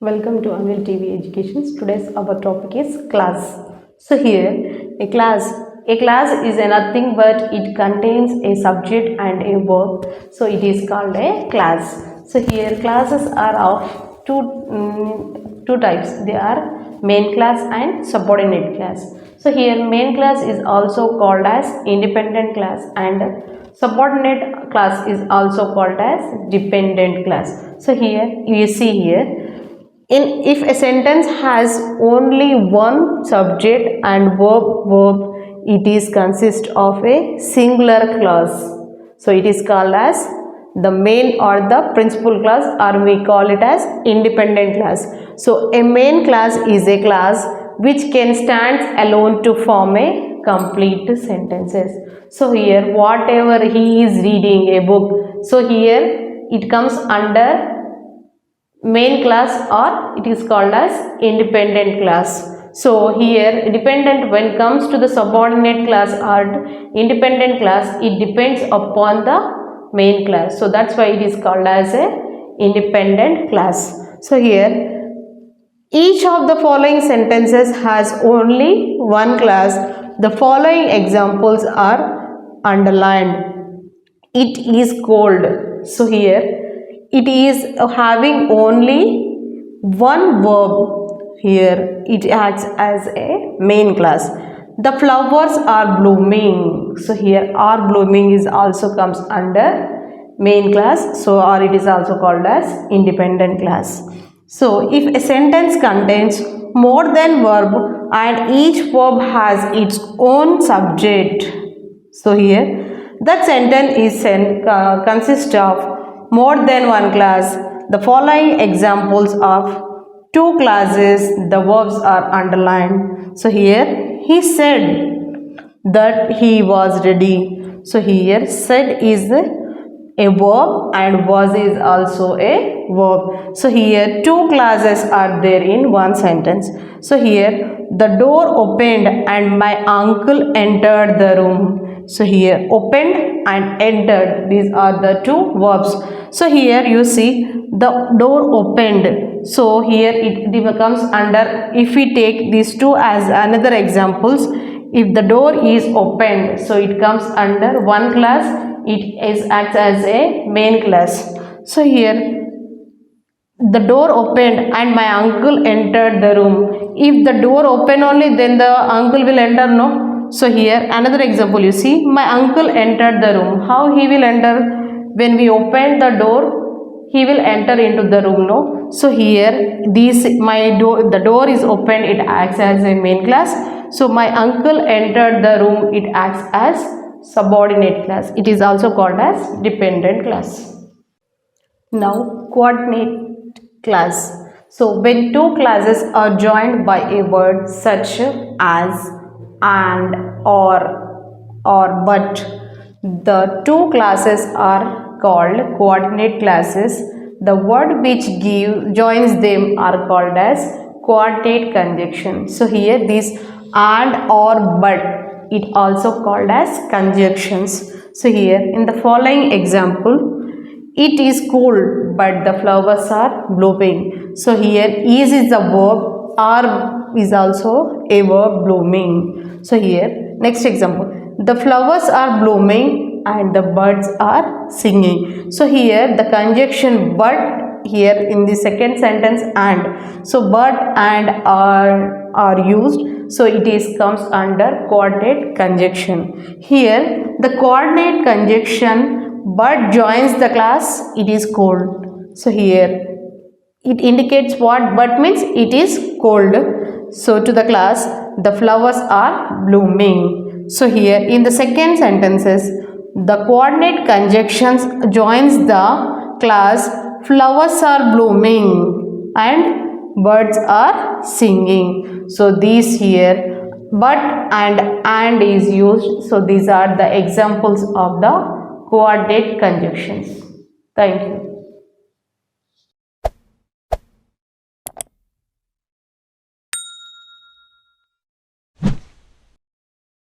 Welcome to Anil TV Education. Today's our topic is class. So here a class is nothing but it contains a subject and a verb. So it is called a class. So here classes are of two types. They are main class and subordinate class. So here main class is also called as independent class and subordinate class is also called as dependent class. So here you see here if a sentence has only one subject and verb, it is consist of a singular clause. So it is called as the main or the principal class, or we call it as independent class. So a main class is a class which can stand alone to form a complete sentences. So here whatever he is reading a book, so here it comes under main class, or it is called as independent class. So here dependent, when comes to the subordinate class or independent class, it depends upon the main class. So that's why it is called as a independent class. So here each of the following sentences has only one class. The following examples are underlined. It is cold. So here it is having only one verb. Here it acts as a main class. The flowers are blooming. So here are blooming is also comes under main class. So or it is also called as independent class. So if a sentence contains more than verb and each verb has its own subject, so here that sentence is consists of more than one class. The following examples of two classes, the verbs are underlined. So here he said that he was ready. So here said is a verb and was is also a verb. So here two classes are there in one sentence. So here the door opened and my uncle entered the room. So here opened and entered, these are the two verbs. So here you see the door opened. So here it becomes under, if we take these two as another examples, if the door is opened, so it comes under one class, it is acts as a main class. So here the door opened and my uncle entered the room. If the door open only, then the uncle will enter, no? So here another example, you see my uncle entered the room. How he will enter? When we open the door, he will enter into the room, no? So here the door is opened, it acts as a main class. So my uncle entered the room, it acts as subordinate class. It is also called as dependent class. Now coordinate class. So when two classes are joined by a word such as and or but, the two classes are called coordinate classes. The word which joins them are called as coordinate conjunction. So here this and or but, it also called as conjunctions. So here in the following example, it is cold but the flowers are blooming. So here is the verb, are is also a verb, blooming. So here next example, the flowers are blooming and the birds are singing. So here the conjunction but, here in the second sentence and, so but and are used. So it is comes under coordinate conjunction. Here the coordinate conjunction but joins the class, it is cold. So here it indicates what? But means it is cold. So to the class, the flowers are blooming. So here in the second sentences, the coordinate conjunctions joins the class, flowers are blooming and birds are singing. So these here but and is used. So these are the examples of the coordinate conjunctions. Thank you.